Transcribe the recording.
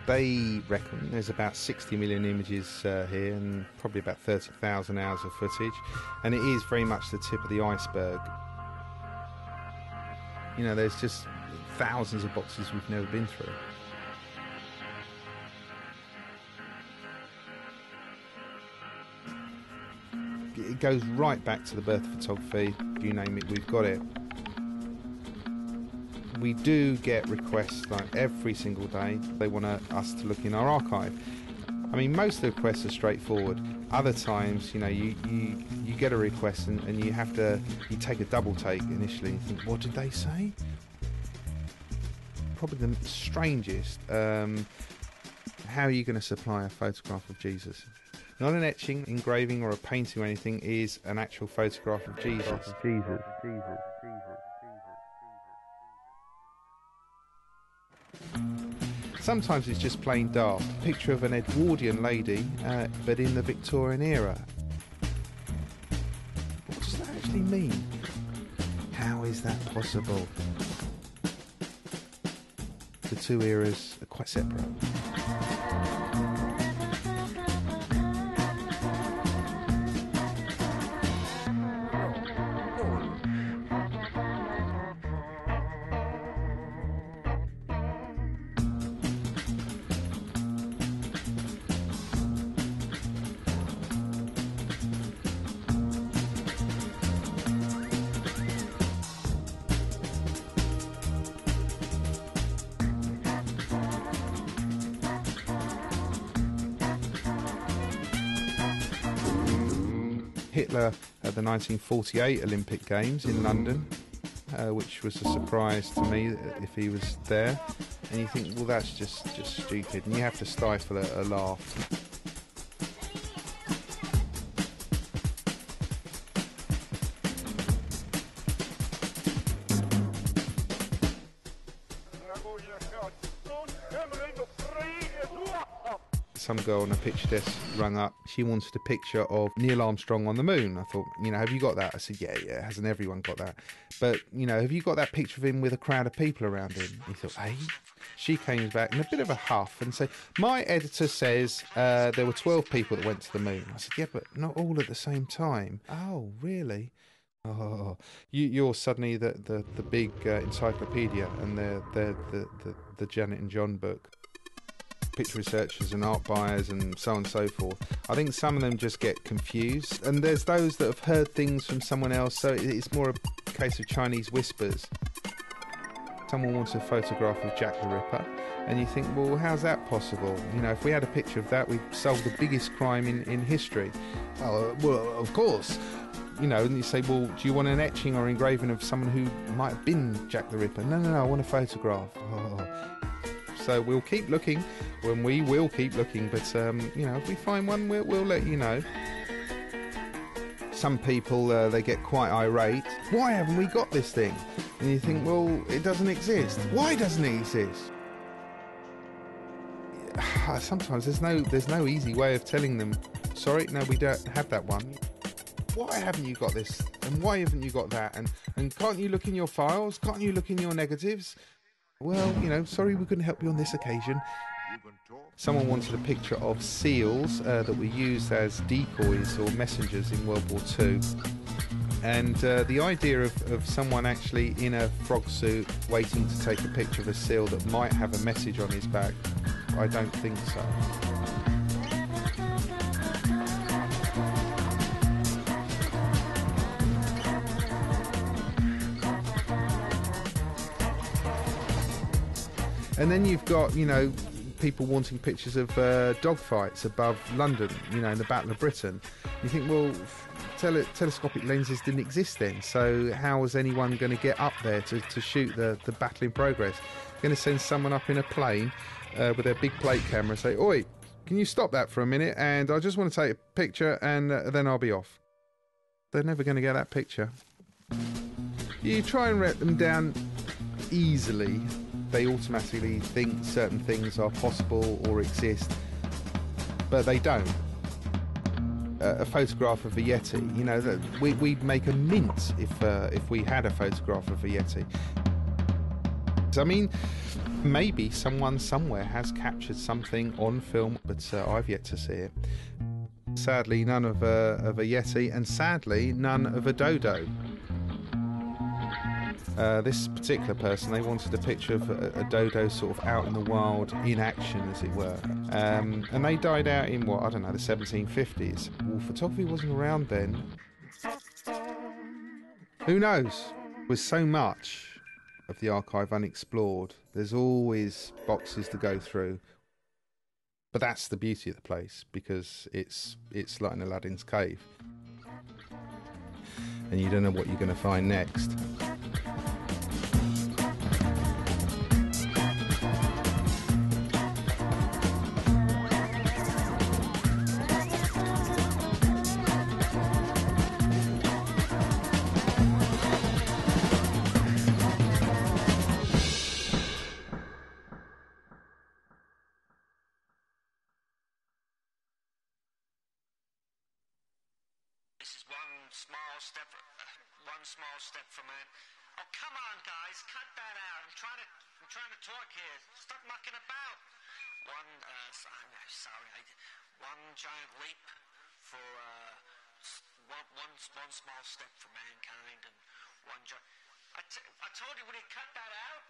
They reckon there's about 60 million images here and probably about 30,000 hours of footage, and it is very much the tip of the iceberg. You know, there's just thousands of boxes we've never been through. It goes right back to the birth of photography. You name it, we've got it. We do get requests like every single day. They want us to look in our archive. I mean, most of the requests are straightforward. Other times, you know, you get a request and you have to, you take a double take initially and think, what did they say? Probably the strangest. How are you going to supply a photograph of Jesus? Not an etching, engraving or a painting or anything, is an actual photograph of Jesus. Sometimes it's just plain daft. Picture of an Edwardian lady, but in the Victorian era. What does that actually mean? How is that possible? The two eras are quite separate. Hitler at the 1948 Olympic Games in London, which was a surprise to me if he was there. And you think, well, that's just stupid, and you have to stifle a laugh. Some girl on a picture desk rang up. She wanted a picture of Neil Armstrong on the moon. I thought, you know, have you got that? I said, yeah, hasn't everyone got that? But, you know, have you got that picture of him with a crowd of people around him? He thought, hey? She came back in a bit of a huff and said, my editor says there were 12 people that went to the moon. I said, yeah, but not all at the same time. Oh, really? Oh, you're suddenly the big encyclopedia and the Janet and John book. Picture researchers and art buyers and so on and so forth. I think some of them just get confused, and there's those that have heard things from someone else, so it's more a case of Chinese whispers. Someone wants a photograph of Jack the Ripper, and you think, well, how's that possible? You know, if we had a picture of that, we'd solve the biggest crime in history. Oh, well, of course. You know, and you say, well, do you want an etching or engraving of someone who might have been Jack the Ripper? No, I want a photograph. Oh. So we'll keep looking, when we will keep looking, but you know, if we find one, we'll let you know. Some people, they get quite irate. Why haven't we got this thing? And you think, well, it doesn't exist. Why doesn't it exist? Sometimes there's no easy way of telling them, sorry, no, we don't have that one. Why haven't you got this? And why haven't you got that? And can't you look in your files? Can't you look in your negatives? Well, you know, sorry we couldn't help you on this occasion. Someone wanted a picture of seals that were used as decoys or messengers in World War II. And the idea of someone actually in a frog suit waiting to take a picture of a seal that might have a message on his back, I don't think so. And then you've got, you know, people wanting pictures of dogfights above London, you know, in the Battle of Britain. You think, well, telescopic lenses didn't exist then, so how was anyone going to get up there to shoot the battle in progress? Going to send someone up in a plane with their big plate camera and say, oi, can you stop that for a minute, and I just want to take a picture, and then I'll be off. They're never going to get that picture. You try and let them down easily, they automatically think certain things are possible or exist, but they don't. A photograph of a Yeti, you know, we'd make a mint if we had a photograph of a Yeti. I mean, maybe someone somewhere has captured something on film, but I've yet to see it. Sadly, none of a Yeti, and sadly, none of a dodo. This particular person, they wanted a picture of a dodo sort of out in the wild, in action, as it were. And they died out in, what, I don't know, the 1750s. Well, photography wasn't around then. Who knows? With so much of the archive unexplored, there's always boxes to go through. But that's the beauty of the place, because it's like an Aladdin's cave. And you don't know what you're going to find next. Small step for man. Oh, come on, guys, cut that out. I'm trying to talk here. Stop mucking about. One giant leap for one small step for mankind, and one giant. I told you, will you cut that out?